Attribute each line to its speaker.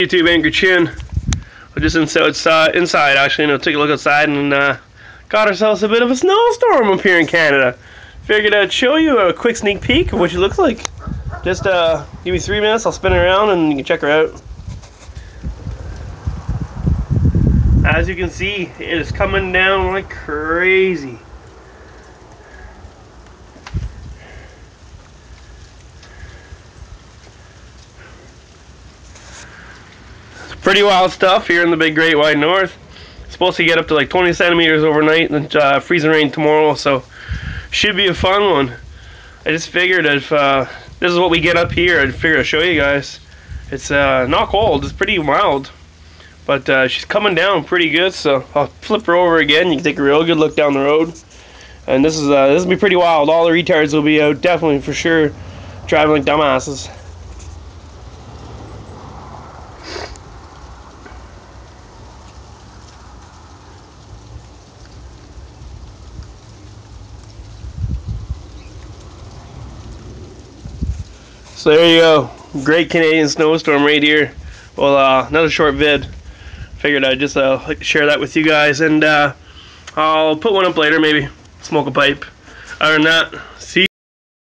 Speaker 1: YouTube, Angry Chin. We're just inside actually, took a look outside and got ourselves a bit of a snowstorm up here in Canada. Figured I'd show you a quick sneak peek of what she looks like. Just give me 3 minutes, I'll spin her around and you can check her out. As you can see, it is coming down like crazy. Pretty wild stuff here in the big Great White North. It's supposed to get up to like 20 centimeters overnight and freezing rain tomorrow, so should be a fun one. I just figured if this is what we get up here, I figured I'd show you guys. It's not cold, it's pretty mild, but she's coming down pretty good, so I'll flip her over again. You can take a real good look down the road. And this will be pretty wild. All the retards will be out, definitely for sure, driving like dumbasses. So there you go, great Canadian snowstorm right here. Well, another short vid. Figured I'd just share that with you guys, and I'll put one up later, maybe smoke a pipe. Other than that, see you.